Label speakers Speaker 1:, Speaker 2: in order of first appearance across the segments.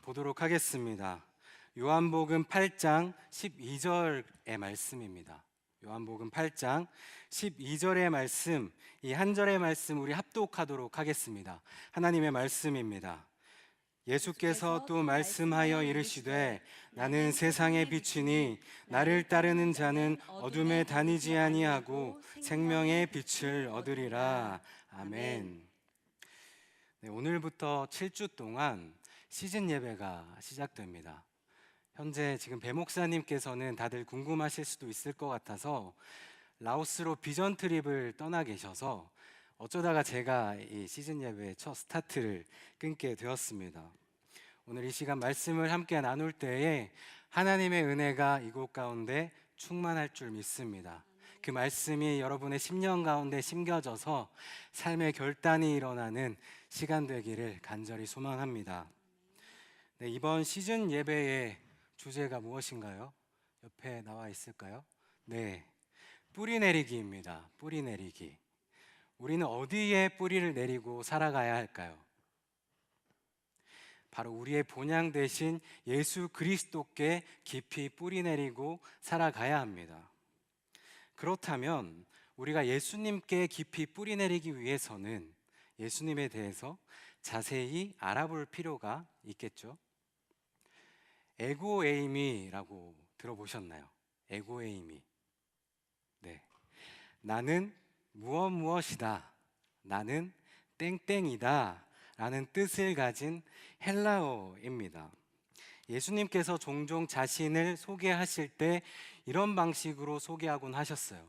Speaker 1: 보도록 하겠습니다. 요한복음 8장 12절의 말씀입니다. 요한복음 8장 12절의 말씀, 이 한 절의 말씀 우리 합독하도록 하겠습니다. 하나님의 말씀입니다. 예수께서 또 말씀하여 이르시되 나는 세상의 빛이니 나를 따르는 자는 어둠에 다니지 아니하고 생명의 빛을 얻으리라. 아멘. 네, 오늘부터 7주 동안 시즌 예배가 시작됩니다. 현재 지금 배 목사님께서는 다들 궁금하실 수도 있을 것 같아서 라오스로 비전 트립을 떠나 계셔서 어쩌다가 제가 이 시즌 예배의 첫 스타트를 끊게 되었습니다. 오늘 이 시간 말씀을 함께 나눌 때에 하나님의 은혜가 이곳 가운데 충만할 줄 믿습니다. 그 말씀이 여러분의 심령 가운데 심겨져서 삶의 결단이 일어나는 시간 되기를 간절히 소망합니다. 네, 이번 시즌 예배의 주제가 무엇인가요? 옆에 나와 있을까요? 네, 뿌리 내리기입니다. 뿌리 내리기. 우리는 어디에 뿌리를 내리고 살아가야 할까요? 바로 우리의 본향 되신 예수 그리스도께 깊이 뿌리 내리고 살아가야 합니다. 그렇다면 우리가 예수님께 깊이 뿌리 내리기 위해서는 예수님에 대해서 자세히 알아볼 필요가 있겠죠. 에고에이미라고 들어보셨나요? 에고에이미. 네. 나는 무엇이다. 나는 땡땡이다. 라는 뜻을 가진 헬라어입니다. 예수님께서 종종 자신을 소개하실 때 이런 방식으로 소개하곤 하셨어요.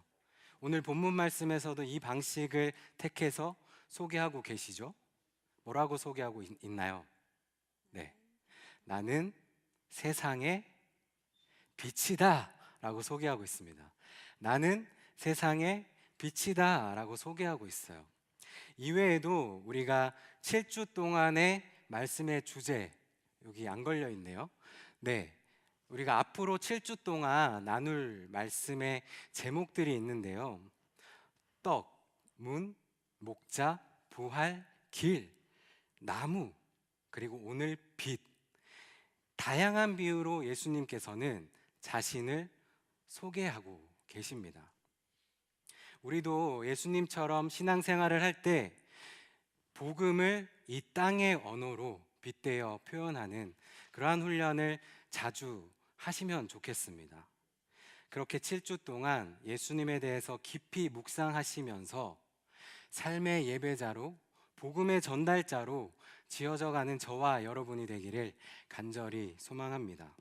Speaker 1: 오늘 본문 말씀에서도 이 방식을 택해서 소개하고 계시죠? 뭐라고 소개하고 있나요? 네. 나는 세상의 빛이다 라고 소개하고 있습니다. 나는 세상의 빛이다 라고 소개하고 있어요. 이외에도 우리가 7주 동안의 말씀의 주제, 여기 안 걸려 있네요. 네, 우리가 앞으로 7주 동안 나눌 말씀의 제목들이 있는데요. 떡, 문, 목자, 부활, 길, 나무, 그리고 오늘 빛. 다양한 비유로 예수님께서는 자신을 소개하고 계십니다. 우리도 예수님처럼 신앙생활을 할 때 복음을 이 땅의 언어로 빗대어 표현하는 그러한 훈련을 자주 하시면 좋겠습니다. 그렇게 7주 동안 예수님에 대해서 깊이 묵상하시면서 삶의 예배자로, 복음의 전달자로 지어져가는 저와 여러분이 되기를 간절히 소망합니다.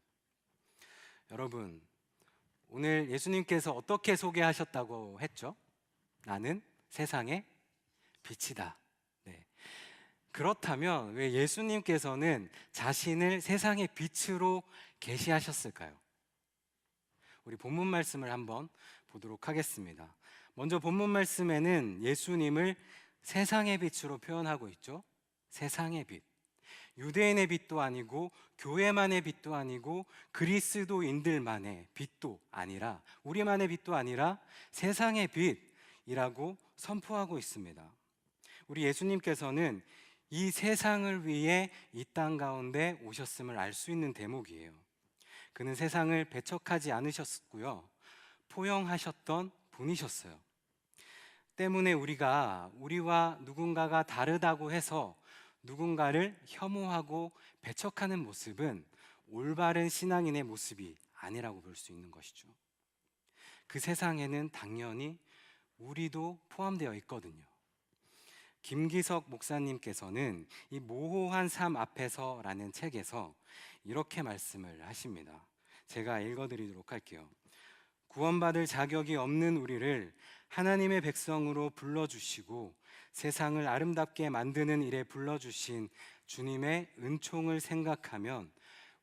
Speaker 1: 여러분, 오늘 예수님께서 어떻게 소개하셨다고 했죠? 나는 세상의 빛이다. 네. 그렇다면 왜 예수님께서는 자신을 세상의 빛으로 계시하셨을까요? 우리 본문 말씀을 한번 보도록 하겠습니다. 먼저 본문 말씀에는 예수님을 세상의 빛으로 표현하고 있죠. 세상의 빛. 유대인의 빛도 아니고 교회만의 빛도 아니고 그리스도인들만의 빛도 아니라 우리만의 빛도 아니라 세상의 빛이라고 선포하고 있습니다. 우리 예수님께서는 이 세상을 위해 이 땅 가운데 오셨음을 알 수 있는 대목이에요. 그는 세상을 배척하지 않으셨고요, 포용하셨던 분이셨어요. 때문에 우리와 누군가가 다르다고 해서 누군가를 혐오하고 배척하는 모습은 올바른 신앙인의 모습이 아니라고 볼 수 있는 것이죠. 그 세상에는 당연히 우리도 포함되어 있거든요. 김기석 목사님께서는 이 모호한 삶 앞에서라는 책에서 이렇게 말씀을 하십니다. 제가 읽어드리도록 할게요. 구원받을 자격이 없는 우리를 하나님의 백성으로 불러주시고 세상을 아름답게 만드는 일에 불러주신 주님의 은총을 생각하면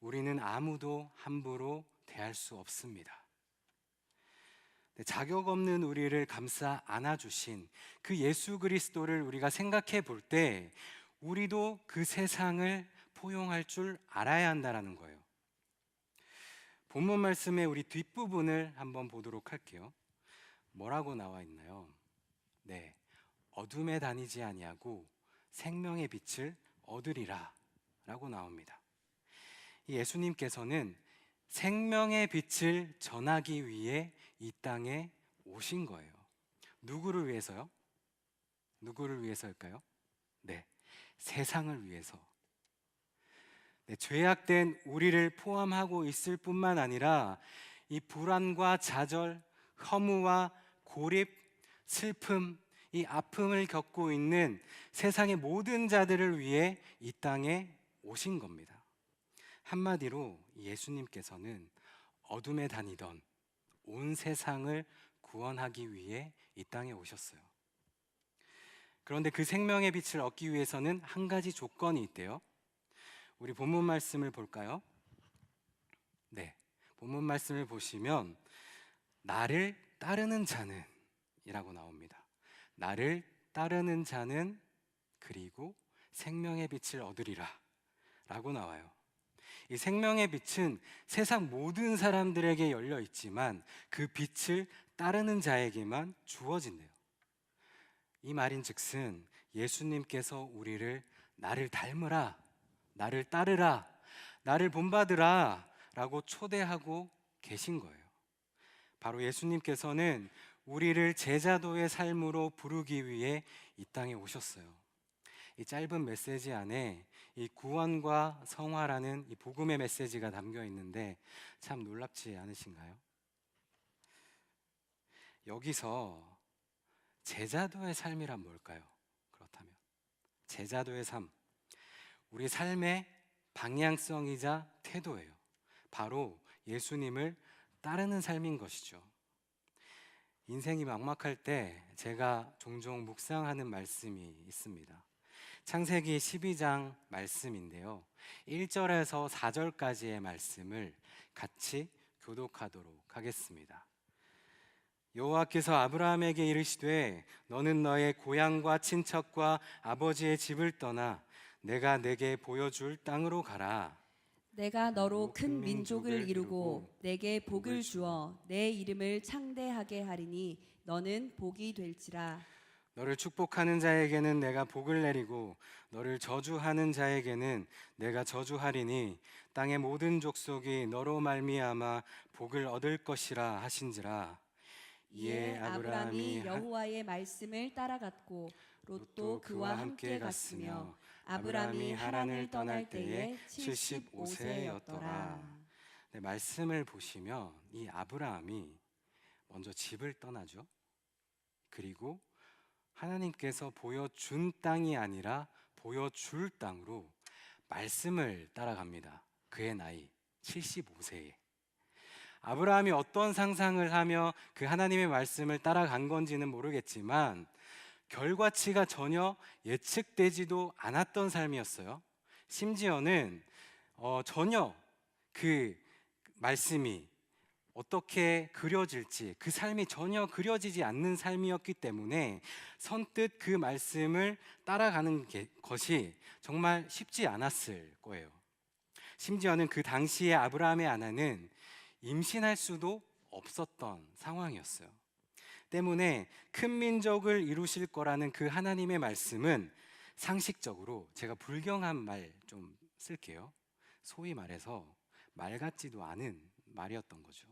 Speaker 1: 우리는 아무도 함부로 대할 수 없습니다. 자격 없는 우리를 감싸 안아주신 그 예수 그리스도를 우리가 생각해 볼 때 우리도 그 세상을 포용할 줄 알아야 한다는 거예요. 본문 말씀의 우리 뒷부분을 한번 보도록 할게요. 뭐라고 나와 있나요? 네, 어둠에 다니지 아니하고 생명의 빛을 얻으리라 라고 나옵니다. 이 예수님께서는 생명의 빛을 전하기 위해 이 땅에 오신 거예요. 누구를 위해서요? 누구를 위해서일까요? 네, 세상을 위해서. 네, 죄악된 우리를 포함하고 있을 뿐만 아니라 이 불안과 좌절, 허무와 고립, 슬픔, 이 아픔을 겪고 있는 세상의 모든 자들을 위해 이 땅에 오신 겁니다. 한마디로 예수님께서는 어둠에 다니던 온 세상을 구원하기 위해 이 땅에 오셨어요. 그런데 그 생명의 빛을 얻기 위해서는 한 가지 조건이 있대요. 우리 본문 말씀을 볼까요? 네, 본문 말씀을 보시면 나를 따르는 자는 이라고 나옵니다. 나를 따르는 자는 그리고 생명의 빛을 얻으리라 라고 나와요. 이 생명의 빛은 세상 모든 사람들에게 열려 있지만 그 빛을 따르는 자에게만 주어진대요. 이 말인즉슨 예수님께서 우리를 나를 닮으라, 나를 따르라, 나를 본받으라 라고 초대하고 계신 거예요. 바로 예수님께서는 우리를 제자도의 삶으로 부르기 위해 이 땅에 오셨어요. 이 짧은 메시지 안에 이 구원과 성화라는 이 복음의 메시지가 담겨 있는데 참 놀랍지 않으신가요? 여기서 제자도의 삶이란 뭘까요? 그렇다면 제자도의 삶, 우리 삶의 방향성이자 태도예요. 바로 예수님을 따르는 삶인 것이죠. 인생이 막막할 때 제가 종종 묵상하는 말씀이 있습니다. 창세기 12장 말씀인데요. 1절에서 4절까지의 말씀을 같이 교독하도록 하겠습니다. 여호와께서 아브라함에게 이르시되 너는 너의 고향과 친척과 아버지의 집을 떠나 내가 내게 보여줄 땅으로 가라.
Speaker 2: 내가 너로 큰 민족을 이루고 내게 복을 주어 내 이름을 창대하게 하리니 너는 복이 될지라.
Speaker 1: 너를 축복하는 자에게는 내가 복을 내리고 너를 저주하는 자에게는 내가 저주하리니 땅의 모든 족속이 너로 말미암아 복을 얻을 것이라 하신지라.
Speaker 2: 이에 아브라함이 여호와의 말씀을 따라갔고 롯도 그와 함께 갔으며 아브라함이 하란을 떠날 때에 75세였더라.
Speaker 1: 네, 말씀을 보시면 이 아브라함이 먼저 집을 떠나죠. 그리고 하나님께서 보여준 땅이 아니라 보여줄 땅으로 말씀을 따라갑니다. 그의 나이 75세에. 아브라함이 어떤 상상을 하며 그 하나님의 말씀을 따라간 건지는 모르겠지만 결과치가 전혀 예측되지도 않았던 삶이었어요. 심지어는 전혀 그 말씀이 어떻게 그려질지, 그 삶이 전혀 그려지지 않는 삶이었기 때문에 선뜻 그 말씀을 따라가는 것이 정말 쉽지 않았을 거예요. 심지어는 그 당시에 아브라함의 아내는 임신할 수도 없었던 상황이었어요. 때문에 큰 민족을 이루실 거라는 그 하나님의 말씀은 상식적으로, 제가 불경한 말 좀 쓸게요. 소위 말해서 말 같지도 않은 말이었던 거죠.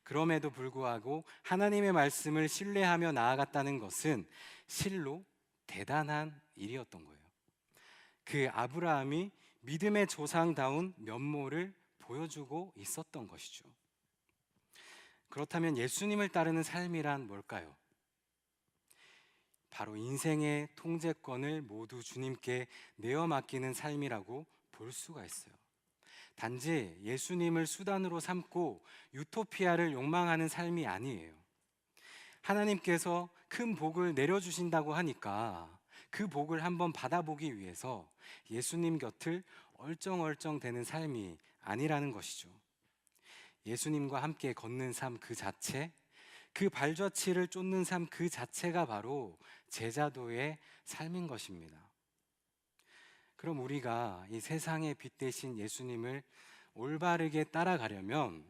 Speaker 1: 그럼에도 불구하고 하나님의 말씀을 신뢰하며 나아갔다는 것은 실로 대단한 일이었던 거예요. 그 아브라함이 믿음의 조상다운 면모를 보여주고 있었던 것이죠. 그렇다면 예수님을 따르는 삶이란 뭘까요? 바로 인생의 통제권을 모두 주님께 내어 맡기는 삶이라고 볼 수가 있어요. 단지 예수님을 수단으로 삼고 유토피아를 욕망하는 삶이 아니에요. 하나님께서 큰 복을 내려주신다고 하니까 그 복을 한번 받아보기 위해서 예수님 곁을 얼쩡얼쩡 되는 삶이 아니라는 것이죠. 예수님과 함께 걷는 삶 그 자체, 그 발자취를 쫓는 삶 그 자체가 바로 제자도의 삶인 것입니다. 그럼 우리가 이 세상의 빛 대신 예수님을 올바르게 따라가려면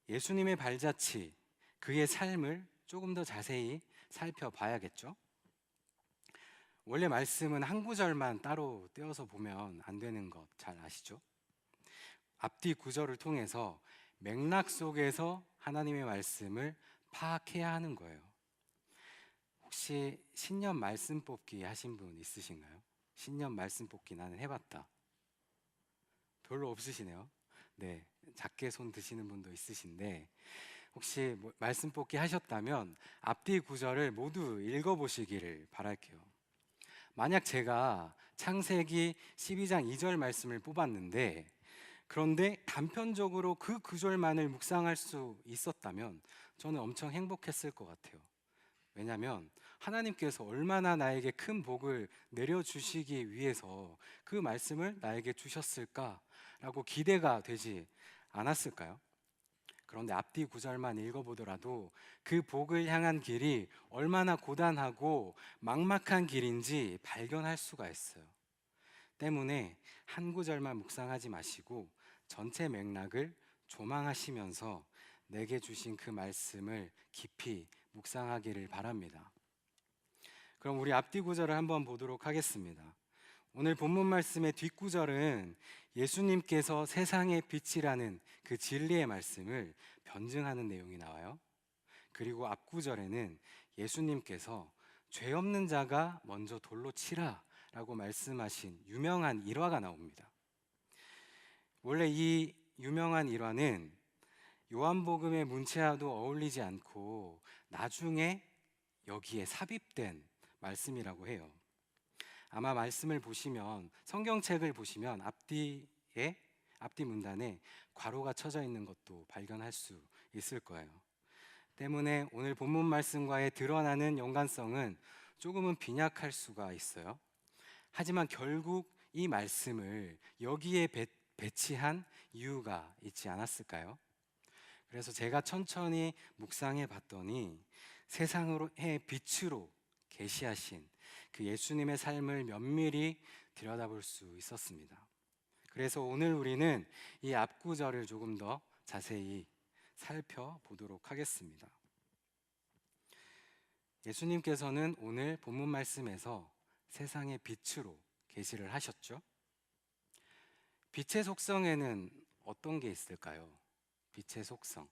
Speaker 1: 예수님의 발자취, 그의 삶을 조금 더 자세히 살펴봐야겠죠? 원래 말씀은 한 구절만 따로 떼어서 보면 안 되는 것 잘 아시죠? 앞뒤 구절을 통해서 맥락 속에서 하나님의 말씀을 파악해야 하는 거예요. 혹시 신년 말씀 뽑기 하신 분 있으신가요? 신년 말씀 뽑기 나는 해봤다. 별로 없으시네요. 네, 작게 손 드시는 분도 있으신데 혹시 말씀 뽑기 하셨다면 앞뒤 구절을 모두 읽어보시기를 바랄게요. 만약 제가 창세기 12장 2절 말씀을 뽑았는데 그런데 단편적으로 그 구절만을 묵상할 수 있었다면 저는 엄청 행복했을 것 같아요. 왜냐하면 하나님께서 얼마나 나에게 큰 복을 내려주시기 위해서 그 말씀을 나에게 주셨을까라고 기대가 되지 않았을까요? 그런데 앞뒤 구절만 읽어보더라도 그 복을 향한 길이 얼마나 고단하고 막막한 길인지 발견할 수가 있어요. 때문에 한 구절만 묵상하지 마시고 전체 맥락을 조망하시면서 내게 주신 그 말씀을 깊이 묵상하기를 바랍니다. 그럼 우리 앞뒤 구절을 한번 보도록 하겠습니다. 오늘 본문 말씀의 뒷구절은 예수님께서 세상의 빛이라는 그 진리의 말씀을 변증하는 내용이 나와요. 그리고 앞구절에는 예수님께서 죄 없는 자가 먼저 돌로 치라 라고 말씀하신 유명한 일화가 나옵니다. 원래 이 유명한 일화는 요한복음의 문체와도 어울리지 않고 나중에 여기에 삽입된 말씀이라고 해요. 아마 말씀을 보시면 성경책을 보시면 앞뒤 문단에 괄호가 쳐져 있는 것도 발견할 수 있을 거예요. 때문에 오늘 본문 말씀과의 드러나는 연관성은 조금은 빈약할 수가 있어요. 하지만 결국 이 말씀을 여기에 배치한 이유가 있지 않았을까요? 그래서 제가 천천히 묵상해 봤더니 세상의 빛으로 계시하신 그 예수님의 삶을 면밀히 들여다볼 수 있었습니다. 그래서 오늘 우리는 이 앞구절을 조금 더 자세히 살펴보도록 하겠습니다. 예수님께서는 오늘 본문 말씀에서 세상의 빛으로 계시를 하셨죠. 빛의 속성에는 어떤 게 있을까요? 빛의 속성.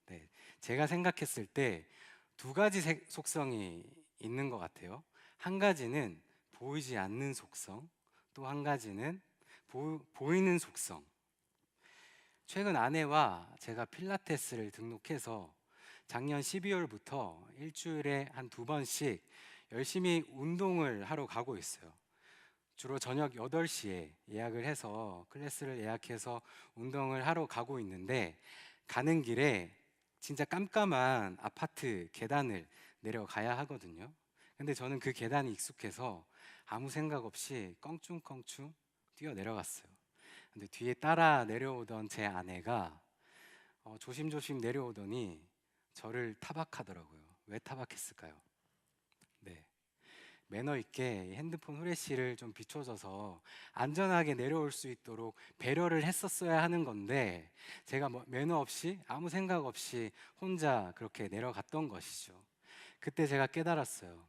Speaker 1: 네, 제가 생각했을 때 두 가지 속성이 있는 것 같아요. 한 가지는 보이지 않는 속성, 또 한 가지는 보이는 속성. 최근 아내와 제가 필라테스를 등록해서 작년 12월부터 일주일에 한 2번씩 열심히 운동을 하러 가고 있어요. 주로 저녁 8시에 예약을 해서 클래스를 예약해서 운동을 하러 가고 있는데 가는 길에 진짜 깜깜한 아파트 계단을 내려가야 하거든요. 근데 저는 그 계단이 익숙해서 아무 생각 없이 껑충껑충 뛰어 내려갔어요. 근데 뒤에 따라 내려오던 제 아내가 조심조심 내려오더니 저를 타박하더라고요. 왜 타박했을까요? 네, 매너 있게 핸드폰 후레쉬를 좀 비춰줘서 안전하게 내려올 수 있도록 배려를 했었어야 하는 건데 제가 매너 없이 아무 생각 없이 혼자 그렇게 내려갔던 것이죠. 그때 제가 깨달았어요.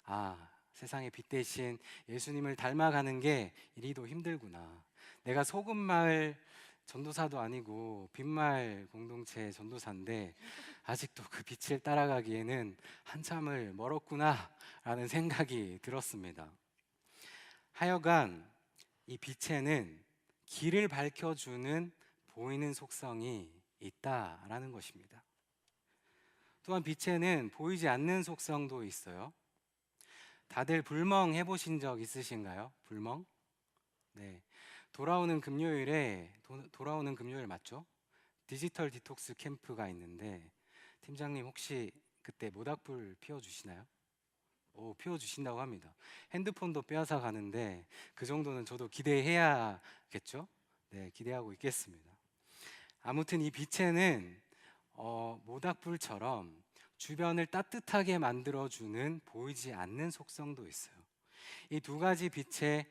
Speaker 1: 아, 세상의 빛 대신 예수님을 닮아가는 게 이리도 힘들구나. 내가 소금마을 전도사도 아니고 빈마을 공동체 전도사인데 아직도 그 빛을 따라가기에는 한참을 멀었구나 라는 생각이 들었습니다. 하여간 이 빛에는 길을 밝혀주는 보이는 속성이 있다라는 것입니다. 또한 빛에는 보이지 않는 속성도 있어요. 다들 불멍 해보신 적 있으신가요? 불멍? 네, 돌아오는 금요일 맞죠? 디지털 디톡스 캠프가 있는데 팀장님 혹시 그때 모닥불 피워주시나요? 피워주신다고 합니다. 핸드폰도 빼앗아 가는데 그 정도는 저도 기대해야겠죠? 네, 기대하고 있겠습니다. 아무튼 이 빛에는 모닥불처럼 주변을 따뜻하게 만들어주는 보이지 않는 속성도 있어요. 이 두 가지 빛의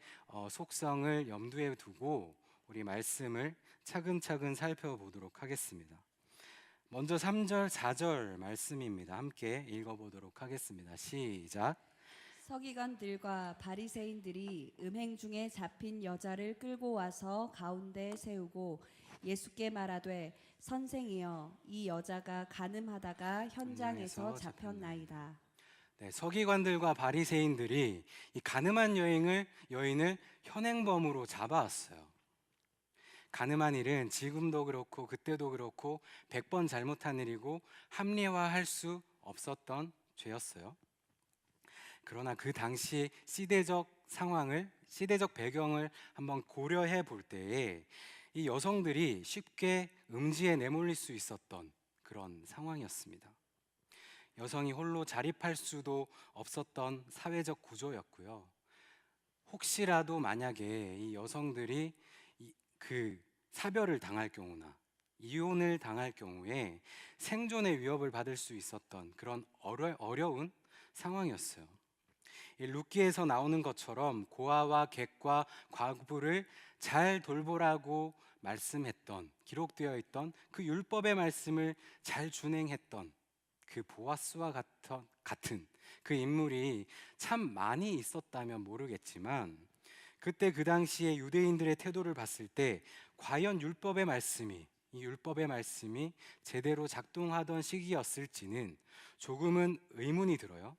Speaker 1: 속성을 염두에 두고 우리 말씀을 차근차근 살펴보도록 하겠습니다. 먼저 3절, 4절 말씀입니다. 함께 읽어보도록 하겠습니다. 시작.
Speaker 2: 서기관들과 바리새인들이 음행 중에 잡힌 여자를 끌고 와서 가운데 세우고 예수께 말하되 선생이여 이 여자가 간음하다가 현장에서 잡혔나이다.
Speaker 1: 네, 서기관들과 바리새인들이 이 가늠한 여인을 현행범으로 잡아왔어요. 가늠한 일은 지금도 그렇고 그때도 그렇고 100번 잘못한 일이고 합리화할 수 없었던 죄였어요. 그러나 그 당시 시대적 배경을 한번 고려해 볼 때에 이 여성들이 쉽게 음지에 내몰릴 수 있었던 그런 상황이었습니다. 여성이 홀로 자립할 수도 없었던 사회적 구조였고요. 혹시라도 만약에 이 여성들이 그 사별을 당할 경우나 이혼을 당할 경우에 생존의 위협을 받을 수 있었던 그런 어려운 상황이었어요. 이 룻기에서 나오는 것처럼 고아와 객과 과부를 잘 돌보라고 말씀했던, 기록되어 있던 그 율법의 말씀을 잘 준행했던 그 보아스와 같은 그 인물이 참 많이 있었다면 모르겠지만, 그때 그 당시에 유대인들의 태도를 봤을 때 과연 이 율법의 말씀이 제대로 작동하던 시기였을지는 조금은 의문이 들어요.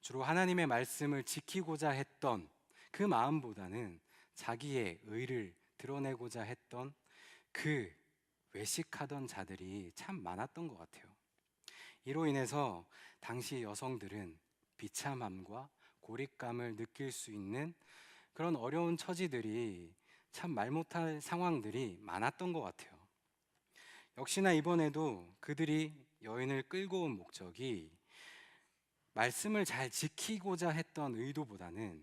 Speaker 1: 주로 하나님의 말씀을 지키고자 했던 그 마음보다는 자기의 의를 드러내고자 했던 그 외식하던 자들이 참 많았던 것 같아요. 이로 인해서 당시 여성들은 비참함과 고립감을 느낄 수 있는 그런 어려운 처지들이 참 말 못할 상황들이 많았던 것 같아요. 역시나 이번에도 그들이 여인을 끌고 온 목적이 말씀을 잘 지키고자 했던 의도보다는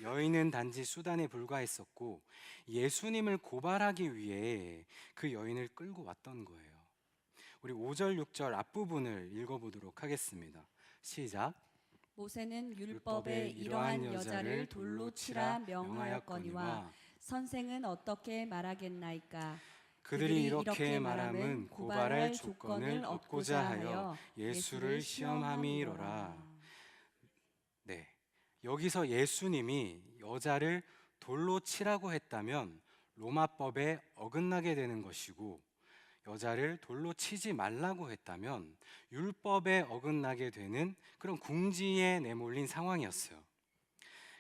Speaker 1: 여인은 단지 수단에 불과했었고 예수님을 고발하기 위해 그 여인을 끌고 왔던 거예요. 우리 5절, 6절 앞부분을 읽어보도록 하겠습니다. 시작.
Speaker 2: 모세는 율법에 이러한 여자를 돌로 치라 명하였거니와 선생은 어떻게 말하겠나이까.
Speaker 1: 그들이 이렇게 말함은 고발할 조건을 얻고자 하여 예수를 시험함이로라. 네, 여기서 예수님이 여자를 돌로 치라고 했다면 로마법에 어긋나게 되는 것이고, 여자를 돌로 치지 말라고 했다면 율법에 어긋나게 되는 그런 궁지에 내몰린 상황이었어요.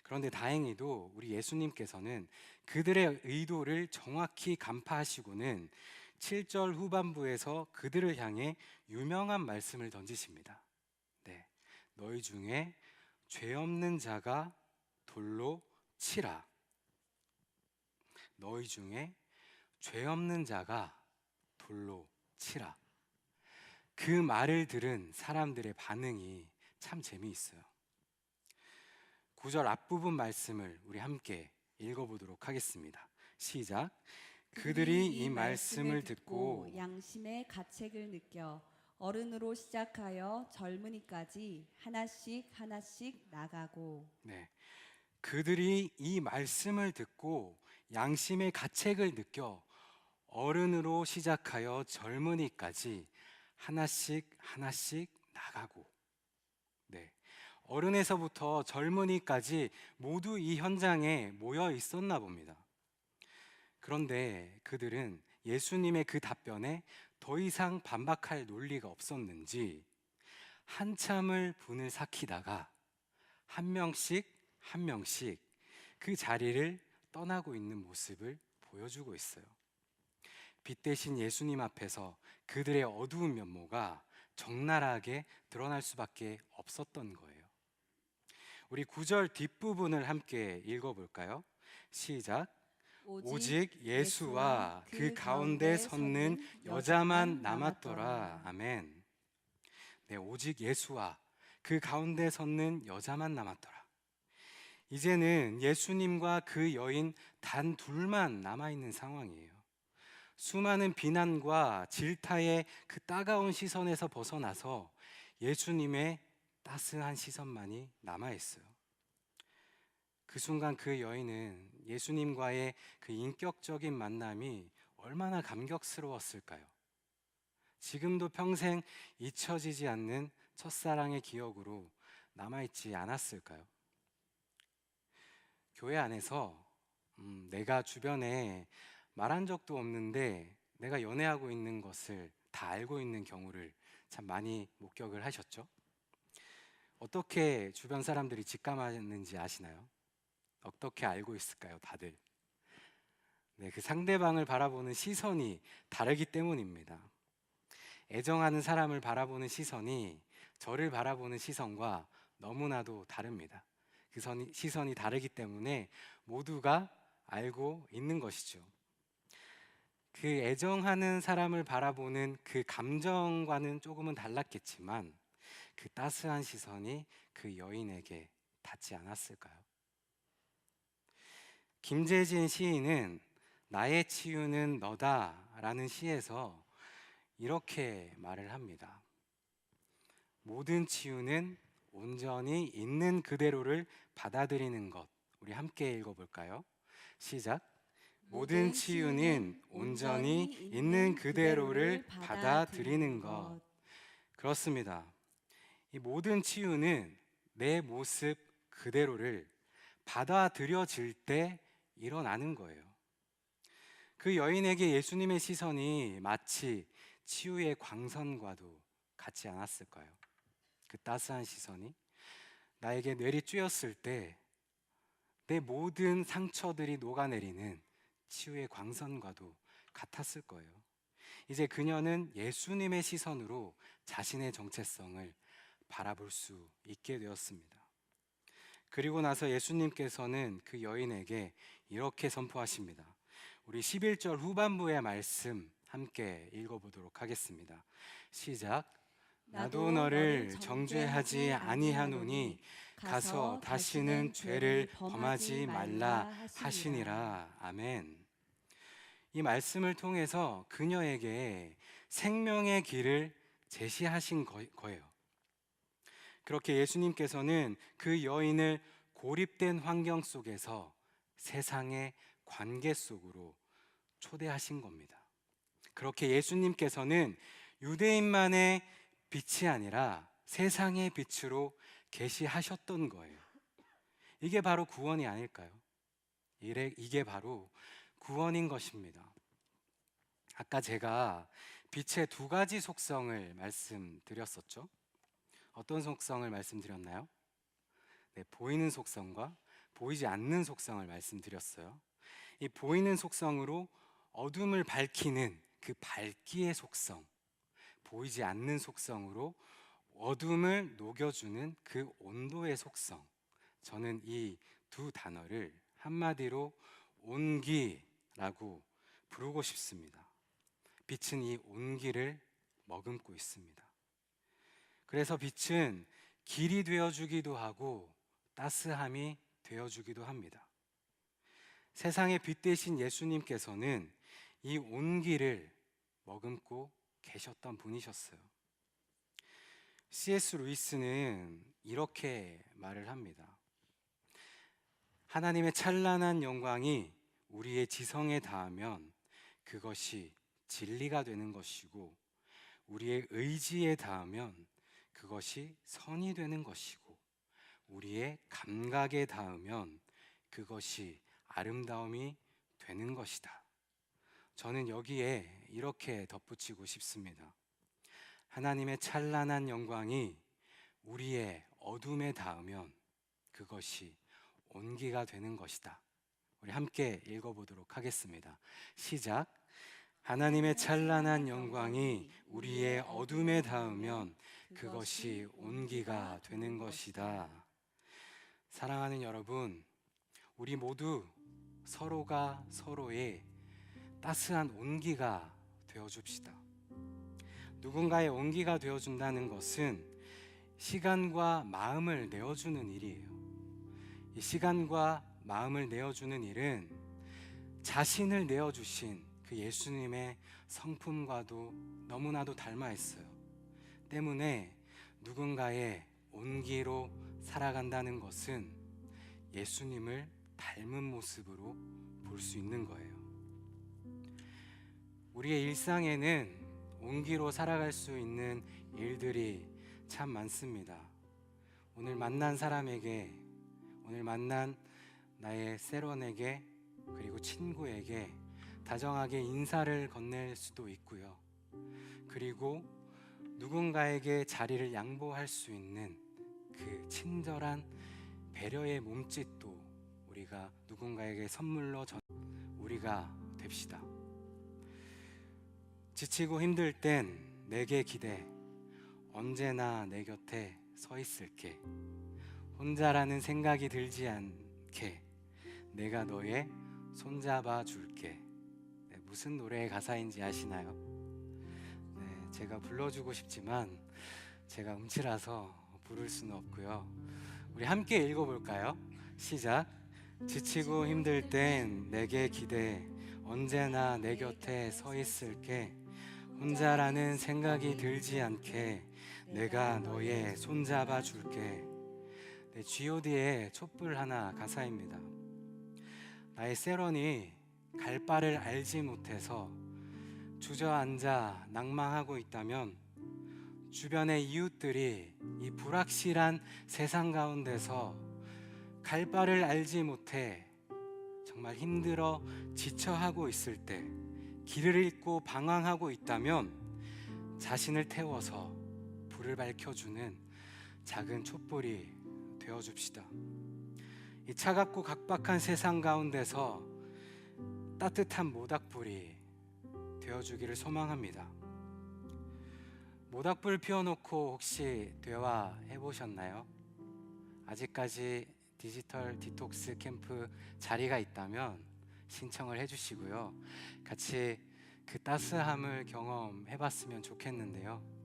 Speaker 1: 그런데 다행히도 우리 예수님께서는 그들의 의도를 정확히 간파하시고는 7절 후반부에서 그들을 향해 유명한 말씀을 던지십니다. 네, 너희 중에 죄 없는 자가 돌로 치라. 너희 중에 죄 없는 자가 돌로 치라. 그 말을 들은 사람들의 반응이 참 재미있어요. 9절 앞부분 말씀을 우리 함께 읽어보도록 하겠습니다. 시작. 그들이 이 말씀을 듣고
Speaker 2: 양심의 가책을 느껴 어른으로 시작하여 젊은이까지 하나씩 하나씩 나가고.
Speaker 1: 네, 그들이 이 말씀을 듣고 양심의 가책을 느껴 어른으로 시작하여 젊은이까지 하나씩 하나씩 나가고. 네, 어른에서부터 젊은이까지 모두 이 현장에 모여 있었나 봅니다. 그런데 그들은 예수님의 그 답변에 더 이상 반박할 논리가 없었는지 한참을 분을 삭히다가 한 명씩 한 명씩 그 자리를 떠나고 있는 모습을 보여주고 있어요. 빛 대신 예수님 앞에서 그들의 어두운 면모가 적나라하게 드러날 수밖에 없었던 거예요. 우리 9절 뒷부분을 함께 읽어볼까요? 시작. 오직 예수와 그 가운데 섰는 여자만 남았더라. 아멘. 네, 오직 예수와 그 가운데 섰는 여자만 남았더라. 이제는 예수님과 그 여인 단 둘만 남아있는 상황이에요. 수많은 비난과 질타의 그 따가운 시선에서 벗어나서 예수님의 따스한 시선만이 남아있어요. 그 순간 그 여인은 예수님과의 그 인격적인 만남이 얼마나 감격스러웠을까요? 지금도 평생 잊혀지지 않는 첫사랑의 기억으로 남아있지 않았을까요? 교회 안에서 내가 주변에 말한 적도 없는데 내가 연애하고 있는 것을 다 알고 있는 경우를 참 많이 목격을 하셨죠? 어떻게 주변 사람들이 직감하는지 아시나요? 어떻게 알고 있을까요, 다들? 네, 그 상대방을 바라보는 시선이 다르기 때문입니다. 애정하는 사람을 바라보는 시선이 저를 바라보는 시선과 너무나도 다릅니다. 시선이 다르기 때문에 모두가 알고 있는 것이죠. 그 애정하는 사람을 바라보는 그 감정과는 조금은 달랐겠지만 그 따스한 시선이 그 여인에게 닿지 않았을까요? 김재진 시인은 나의 치유는 너다라는 시에서 이렇게 말을 합니다. 모든 치유는 온전히 있는 그대로를 받아들이는 것. 우리 함께 읽어볼까요? 시작. 모든 치유는 온전히 있는 그대로를 받아들이는 것. 그렇습니다. 이 모든 치유는 내 모습 그대로를 받아들여질 때 일어나는 거예요. 그 여인에게 예수님의 시선이 마치 치유의 광선과도 같지 않았을까요? 그 따스한 시선이 나에게 뇌리 쬐었을 때 내 모든 상처들이 녹아내리는 치유의 광선과도 같았을 거예요. 이제 그녀는 예수님의 시선으로 자신의 정체성을 바라볼 수 있게 되었습니다. 그리고 나서 예수님께서는 그 여인에게 이렇게 선포하십니다. 우리 11절 후반부의 말씀 함께 읽어보도록 하겠습니다. 시작. 나도 너를 정죄하지 아니하노니 가서 다시는 죄를 범하지 말라 하시니라. 아멘. 이 말씀을 통해서 그녀에게 생명의 길을 제시하신 거예요. 그렇게 예수님께서는 그 여인을 고립된 환경 속에서 세상의 관계 속으로 초대하신 겁니다. 그렇게 예수님께서는 유대인만의 빛이 아니라 세상의 빛으로 계시하셨던 거예요. 이게 바로 구원이 아닐까요? 이게 바로 구원인 것입니다. 아까 제가 빛의 두 가지 속성을 말씀드렸었죠. 어떤 속성을 말씀드렸나요? 네, 보이는 속성과 보이지 않는 속성을 말씀드렸어요. 이 보이는 속성으로 어둠을 밝히는 그 밝기의 속성, 보이지 않는 속성으로 어둠을 녹여주는 그 온도의 속성. 저는 이 두 단어를 한마디로 온기라고 부르고 싶습니다. 빛은 이 온기를 머금고 있습니다. 그래서 빛은 길이 되어주기도 하고 따스함이 되어주기도 합니다. 세상의 빛 대신 예수님께서는 이 온기를 머금고 계셨던 분이셨어요. C.S. 루이스는 이렇게 말을 합니다. 하나님의 찬란한 영광이 우리의 지성에 닿으면 그것이 진리가 되는 것이고 우리의 의지에 닿으면 그것이 선이 되는 것이고 우리의 감각에 닿으면 그것이 아름다움이 되는 것이다. 저는 여기에 이렇게 덧붙이고 싶습니다. 하나님의 찬란한 영광이 우리의 어둠에 닿으면 그것이 온기가 되는 것이다. 우리 함께 읽어보도록 하겠습니다. 시작. 하나님의 찬란한 영광이 우리의 어둠에 닿으면 그것이 온기가 되는 것이다. 사랑하는 여러분, 우리 모두 서로가 서로의 따스한 온기가 되어줍시다. 누군가의 온기가 되어준다는 것은 시간과 마음을 내어주는 일이에요. 이 시간과 마음을 내어주는 일은 자신을 내어주신 그 예수님의 성품과도 너무나도 닮아 있어요. 때문에 누군가의 온기로 살아간다는 것은 예수님을 닮은 모습으로 볼 수 있는 거예요. 우리의 일상에는 온기로 살아갈 수 있는 일들이 참 많습니다. 오늘 만난 사람에게, 오늘 만난 나의 세론에게, 그리고 친구에게 다정하게 인사를 건넬 수도 있고요. 그리고 누군가에게 자리를 양보할 수 있는 그 친절한 배려의 몸짓도 우리가 누군가에게 선물로 우리가 됩시다. 지치고 힘들 땐 내게 기대, 언제나 내 곁에 서 있을게. 혼자라는 생각이 들지 않게 내가 너의 손잡아 줄게. 네, 무슨 노래의 가사인지 아시나요? 네, 제가 불러주고 싶지만 제가 음치라서 부를 수는 없고요. 우리 함께 읽어볼까요? 시작. 지치고 힘들 땐 내게 기대, 언제나 내 곁에 서 있을게. 혼자라는 생각이 들지 않게 내가 너의 손잡아 줄게. 네, G.O.D의 촛불 하나 가사입니다. 나의 세런이 갈 바를 알지 못해서 주저앉아 낭망하고 있다면, 주변의 이웃들이 이 불확실한 세상 가운데서 갈 바를 알지 못해 정말 힘들어 지쳐하고 있을 때, 길을 잃고 방황하고 있다면 자신을 태워서 불을 밝혀주는 작은 촛불이 되어줍시다. 이 차갑고 각박한 세상 가운데서 따뜻한 모닥불이 되어주기를 소망합니다. 모닥불 피워놓고 혹시 대화해보셨나요? 아직까지 디지털 디톡스 캠프 자리가 있다면 신청을 해주시고요. 같이 그 따스함을 경험해봤으면 좋겠는데요.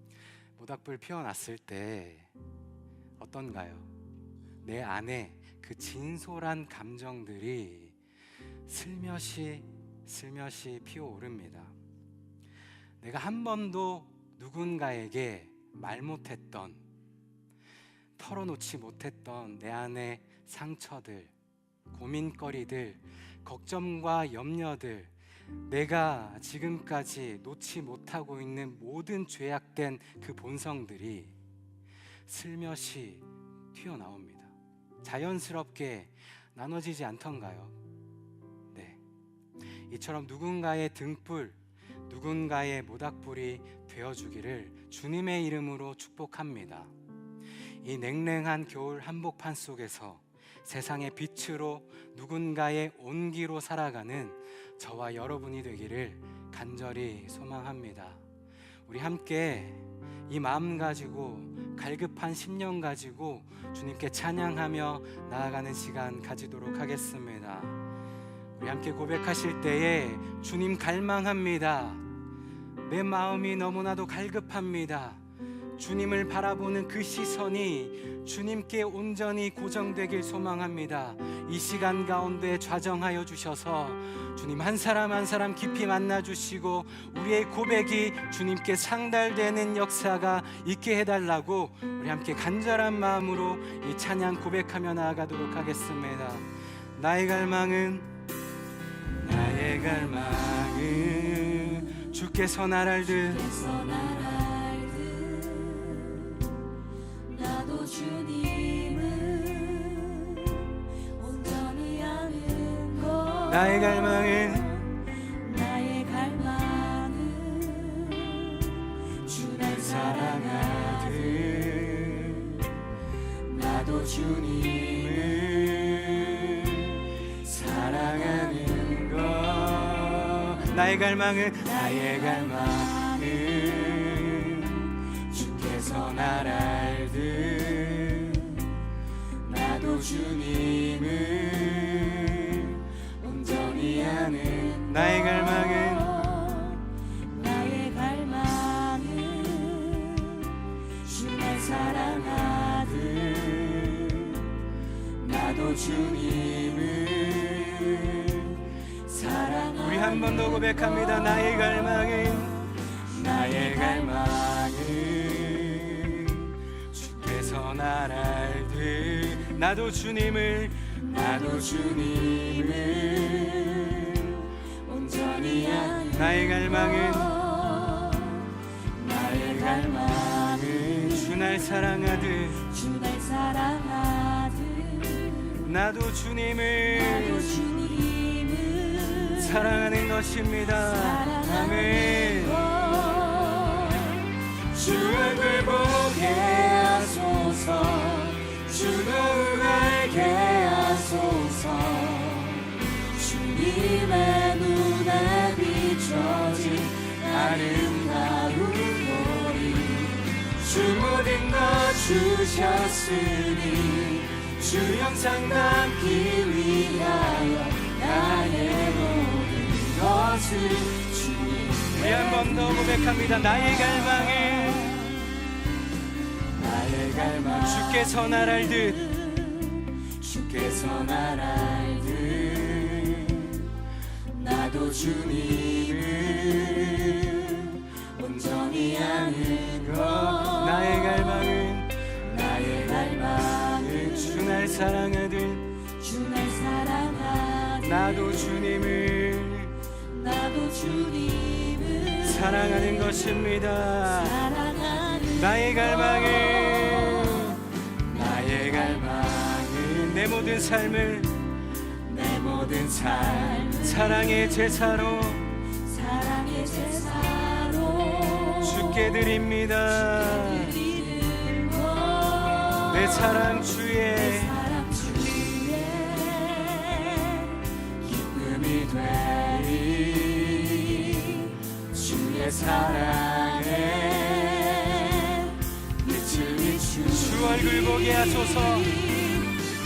Speaker 1: 모닥불 피워놨을 때 어떤가요? 내 안에 그 진솔한 감정들이 슬며시 피어오릅니다. 내가 한 번도 누군가에게 말 못했던, 털어놓지 못했던 내 안의 상처들, 고민거리들, 걱정과 염려들, 내가 지금까지 놓지 못하고 있는 모든 죄악된 그 본성들이 슬며시 튀어나옵니다. 자연스럽게 나눠지지 않던가요? 네, 이처럼 누군가의 등불, 누군가의 모닥불이 되어주기를 주님의 이름으로 축복합니다. 이 냉랭한 겨울 한복판 속에서 세상의 빛으로 누군가의 온기로 살아가는 저와 여러분이 되기를 간절히 소망합니다. 우리 함께 이 마음 가지고, 갈급한 심령 가지고 주님께 찬양하며 나아가는 시간 가지도록 하겠습니다. 우리 함께 고백하실 때에 주님 갈망합니다. 내 마음이 너무나도 갈급합니다. 주님을 바라보는 그 시선이 주님께 온전히 고정되길 소망합니다. 이 시간 가운데 좌정하여 주셔서 주님 한 사람 한 사람 깊이 만나주시고 우리의 고백이 주님께 상달되는 역사가 있게 해달라고 우리 함께 간절한 마음으로 이 찬양 고백하며 나아가도록 하겠습니다. 나의 갈망은 주께서 날 알듯
Speaker 3: 나도 주님을 온전히 아는 것.
Speaker 1: 나의 갈망은
Speaker 3: 주 날 사랑하듯 나도 주님을 사랑하는 것.
Speaker 1: 나의 갈망은
Speaker 3: 주께서 날 알듯 나도 주님을 온전히 아는
Speaker 1: 나의 갈망은
Speaker 3: 주 날 사랑하듯 나도 주님을 사랑하는
Speaker 1: 우리 한 번 더 고백합니다. 나의 갈망은 주께서 날 알듯 나도 주님을
Speaker 3: 온전히 아는
Speaker 1: 나의 갈망은
Speaker 3: 나의 갈망은
Speaker 1: 주 날 사랑하듯
Speaker 3: 주 날 사랑하듯
Speaker 1: 나도 주님을 사랑하는 것입니다. 아멘.
Speaker 3: 주 얼굴 보게 하소서 주 노을 알게 하소서 주님의 눈에 비춰진 아름다운 보리 주 모든 것 주셨으니 주 영상 담기 위하여 나의 모든 것을 주님
Speaker 1: 우리 한 번 더 고백합니다. 나의 갈망은 주께서 날 알듯
Speaker 3: 주께서 날 알듯 나도 주님을 온전히 아는 것
Speaker 1: 나의 갈망은 주 날 사랑하듯
Speaker 3: 주 날 사랑하듯
Speaker 1: 나도 주님을 사랑하는 것입니다.
Speaker 3: 사랑하는
Speaker 1: 나의 갈망은 내 모든 삶을 사랑의 제사로 주께 드립니다. 내 사랑 주의
Speaker 3: 기쁨이 되리 주의 사랑에 빛을 비추
Speaker 1: 주 얼굴 보게 하소서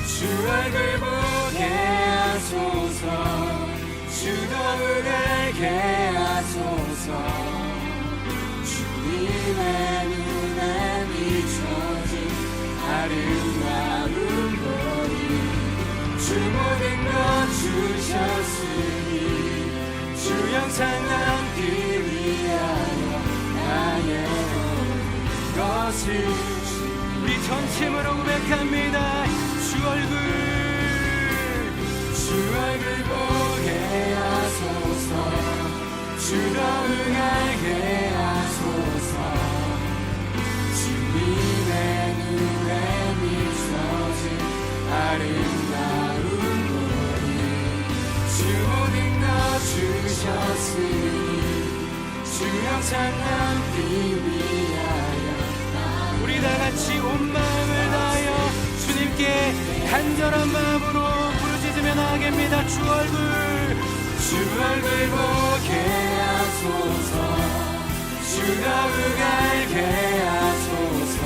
Speaker 3: 주 얼굴 보게 하소서 주 노을 알게 하소서 주님의 눈에 비춰진 아름다운 보리 주 모든 것 주셨으니 주 영상 남기 위하여 나의 모든 것을
Speaker 1: 우리 전심으로 고백합니다. 주 얼굴
Speaker 3: 보게 하소서 주 노을 알게 하소서 주님의 눈에 비춰진 아름다운 보리 주 모든 것 주셨으니 주 영상 남기 위하여
Speaker 1: 우리 다 같이 온 마음을 다하여 주님께 간절한 마음으로 부르짖으며 나아갑니다. 주 얼굴
Speaker 3: 보게 하소서 주 노을 알게 하소서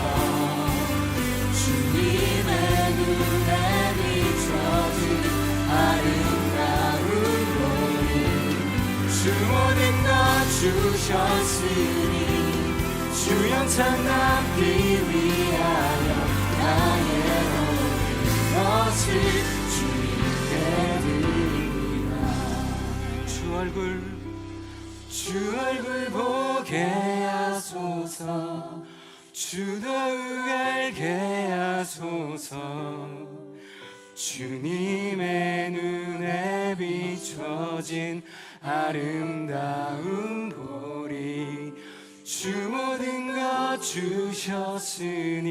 Speaker 3: 주님의 눈에 비춰진 아름다운 보리 주 모든 것 주셨으니 주 영상 남기 위하여 나의 모든 것을 주님께 드립니다 주 얼굴 보게 하소서 주 노을 알게 하소서 주님의 눈에 비춰진 아름다운 보리 주 모든 것 주셨으니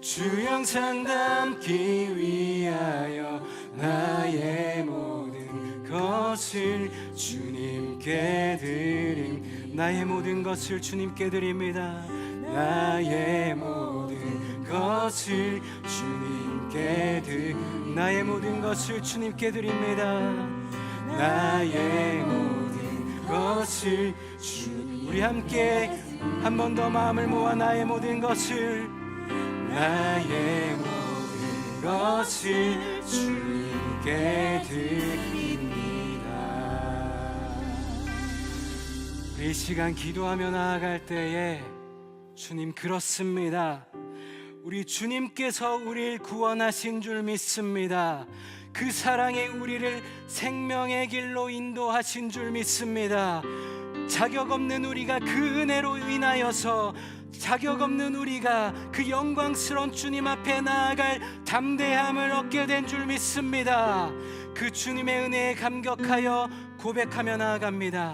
Speaker 3: 주 영상 담기 위하여 나의 모든 것을 주님께 드림
Speaker 1: 나의 모든 것을 주님께 드립니다.
Speaker 3: 나의 모든 것을 주님께
Speaker 1: 나의 모든 것을 주님께 드립니다.
Speaker 3: 나의 모든 것을 주님
Speaker 1: 우리 함께 한 번 더 마음을 모아 나의 모든 것을
Speaker 3: 나의 모든 것을 주님께 드립니다
Speaker 1: 이 시간 기도하며 나아갈 때에 주님 그렇습니다. 우리 주님께서 우리를 구원하신 줄 믿습니다. 그 사랑에 우리를 생명의 길로 인도하신 줄 믿습니다. 자격 없는 우리가 그 은혜로 인하여서 자격 없는 우리가 그 영광스러운 주님 앞에 나아갈 담대함을 얻게 된 줄 믿습니다. 그 주님의 은혜에 감격하여 고백하며 나아갑니다.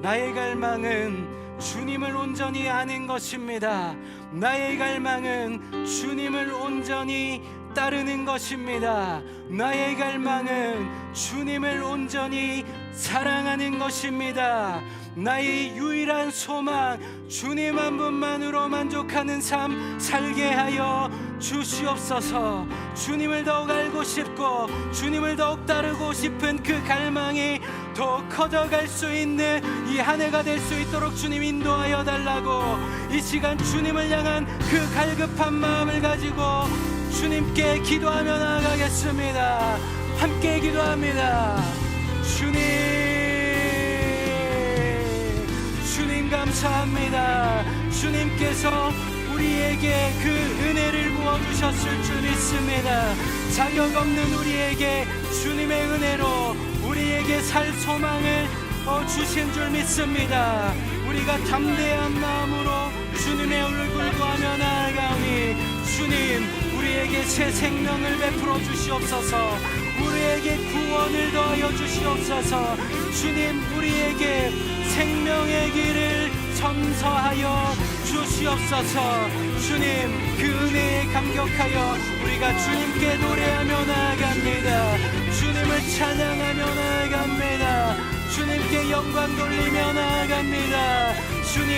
Speaker 1: 나의 갈망은 주님을 온전히 아는 것입니다. 나의 갈망은 주님을 온전히 따르는 것입니다. 나의 갈망은 주님을 온전히 사랑하는 것입니다. 나의 유일한 소망, 주님 한 분만으로 만족하는 삶 살게 하여 주시옵소서. 주님을 더욱 알고 싶고 주님을 더욱 따르고 싶은 그 갈망이 더 커져갈 수 있는 이 한 해가 될 수 있도록 주님 인도하여 달라고, 이 시간 주님을 향한 그 갈급한 마음을 가지고 주님께 기도하며 나아가겠습니다. 함께 기도합니다. 주님 감사합니다. 주님께서 우리에게 그 은혜를 부어주셨을 줄 믿습니다. 자격 없는 우리에게 주님의 은혜로 우리에게 살 소망을 주신 줄 믿습니다. 우리가 담대한 마음으로 주님의 얼굴 구하며 나아가오니 주님 우리에게 새 생명을 베풀어 주시옵소서. 우리에게 구원을 더하여 주시옵소서. 주님 우리에게 생명의 길을 선서하여 주시옵소서. 주님 그 은혜에 감격하여 우리가 주님께 노래하며 나아갑니다. 주님을 찬양하며 나아갑니다. 주님께 영광 돌리며 나아갑니다. 주님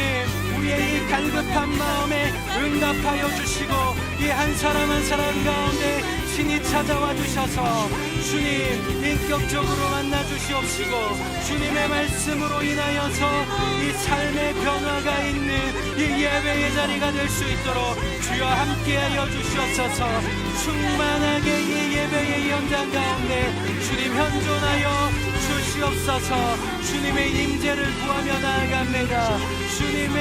Speaker 1: 우리의 이 갈급한 마음에 응답하여 주시고 이 한 사람 한 사람 가운데 신이 찾아와 주셔서 주님 인격적으로 만나 주시옵시고 주님의 말씀으로 인하여서 이 삶의 변화가 있는 이 예배의 자리가 될 수 있도록 주여 함께하여 주시옵소서. 충만하게 이 예배의 현장 가운데 주님 현존하여 주시옵소서. 주님의 임재를 구하며 나아갑니다. 주님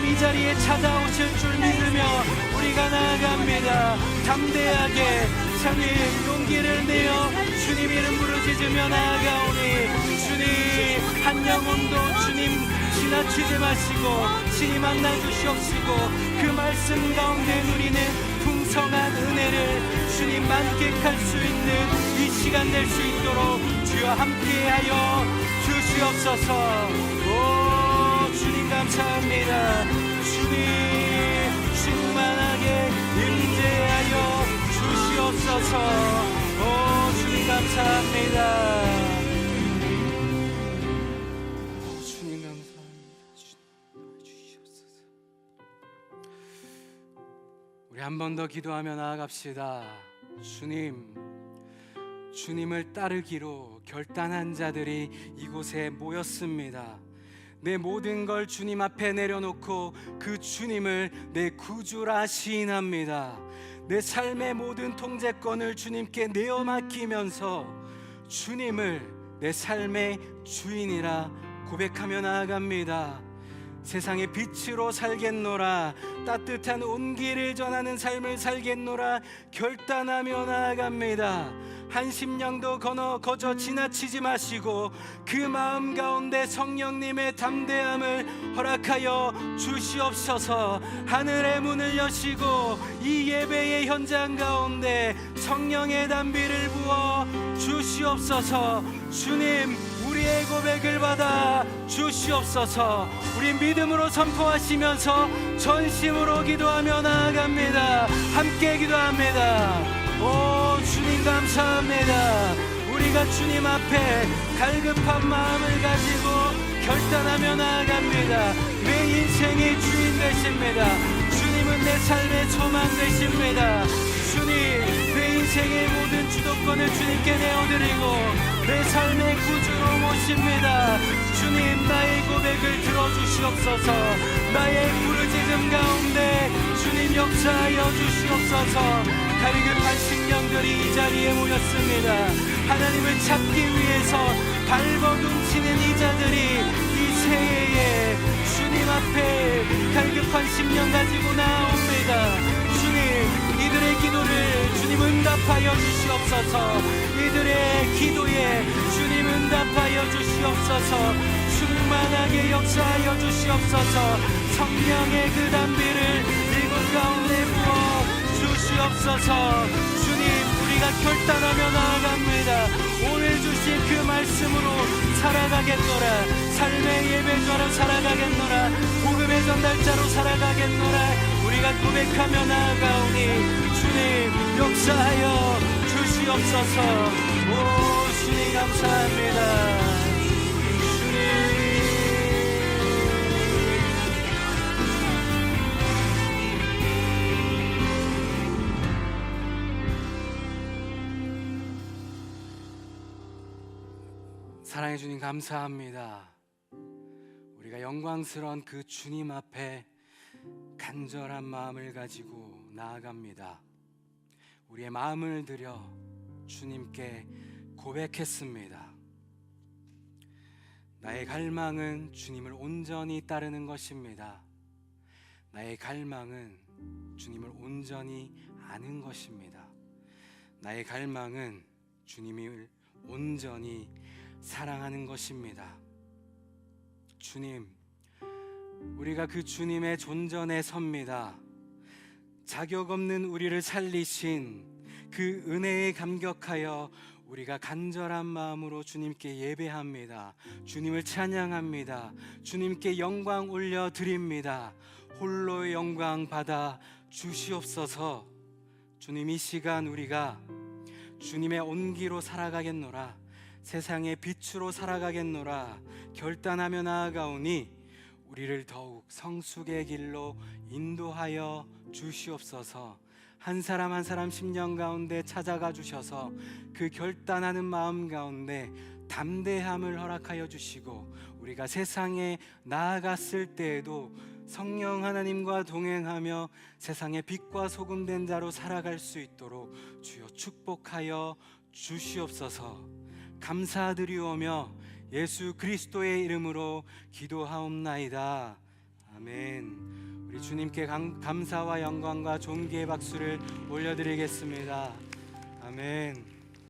Speaker 1: 이 자리에 찾아오실 줄 믿으며 우리가 나아갑니다. 담대하게 주님 용기를 내어 주님 이름 부르짖으며 나아가오니 주님 한 영혼도 주님 지나치지 마시고 친히 만나 주시옵시고 그 말씀 가운데 누리는 풍성한 은혜를 주님 만끽할 수 있는 이 시간 될 수 있도록 주여 함께하여 주시옵소서. 오 주님 감사합니다. 주님 충만하게 임재하여 주시옵소서. 오 주님 감사합니다. 주님 감사합니다. 주시옵소서. 우리 한 번 더 기도하며 나아갑시다. 주님을 따르기로 결단한 자들이 이곳에 모였습니다. 내 모든 걸 주님 앞에 내려놓고 그 주님을 내 구주라 시인합니다. 내 삶의 모든 통제권을 주님께 내어 맡기면서 주님을 내 삶의 주인이라 고백하며 나아갑니다. 세상의 빛으로 살겠노라, 따뜻한 온기를 전하는 삶을 살겠노라 결단하며 나아갑니다. 한심령도 거저 지나치지 마시고 그 마음 가운데 성령님의 담대함을 허락하여 주시옵소서. 하늘의 문을 여시고 이 예배의 현장 가운데 성령의 담비를 부어 주시옵소서. 주님 우리의 고백을 받아 주시옵소서. 우리 믿음으로 선포하시면서 전심으로 기도하며 나아갑니다. 함께 기도합니다. 오 주님 감사합니다. 우리가 주님 앞에 갈급한 마음을 가지고 결단하며 나아갑니다. 내 인생의 주인 되십니다. 주님은 내 삶의 소망 되십니다. 주님 내 인생의 모든 주도권을 주님께 내어드리고 내 삶의 구주로 모십니다. 주님 나의 고백을 들어주시옵소서. 나의 부르짖음 가운데 주님 역사하여 주시옵소서. 갈급한 심령들이 이 자리에 모였습니다. 하나님을 찾기 위해서 발버둥치는 이 자들이 이 새해에 주님 앞에 갈급한 심령 가지고 나옵니다. 주님 이들의 기도를 주님 응답하여 주시옵소서. 이들의 기도에 주님 응답하여 주시옵소서. 충만하게 역사하여 주시옵소서. 성령의 그 담비를 이곳 가운데 부어 주시옵소서. 주님, 우리가 결단하며 나아갑니다. 오늘 주신 그 말씀으로 살아가겠노라. 삶의 예배자로 살아가겠노라. 복음의 전달자로 살아가겠노라. 우리가 고백하며 나아가오니 주님 역사하여 주시옵소서. 오 주님 감사합니다. 주님 사랑해 주님 감사합니다. 우리가 영광스러운 그 주님 앞에 간절한 마음을 가지고 나아갑니다. 우리의 마음을 들여 주님께 고백했습니다. 나의 갈망은 주님을 온전히 따르는 것입니다. 나의 갈망은 주님을 온전히 아는 것입니다. 나의 갈망은 주님을 온전히 사랑하는 것입니다. 주님, 우리가 그 주님의 존전에 섭니다. 자격 없는 우리를 살리신 그 은혜에 감격하여 우리가 간절한 마음으로 주님께 예배합니다. 주님을 찬양합니다. 주님께 영광 올려드립니다. 홀로 영광 받아 주시옵소서. 주님, 이 시간 우리가 주님의 온기로 살아가겠노라. 세상의 빛으로 살아가겠노라. 결단하며 나아가오니 우리를 더욱 성숙의 길로 인도하여 주시옵소서. 한 사람 한 사람 심령 가운데 찾아가 주셔서 그 결단하는 마음 가운데 담대함을 허락하여 주시고, 우리가 세상에 나아갔을 때에도 성령 하나님과 동행하며 세상의 빛과 소금 된 자로 살아갈 수 있도록 주여 축복하여 주시옵소서. 감사드리오며 예수 그리스도의 이름으로 기도하옵나이다. 아멘. 우리 주님께 감사와 영광과 존귀의 박수를 올려드리겠습니다. 아멘.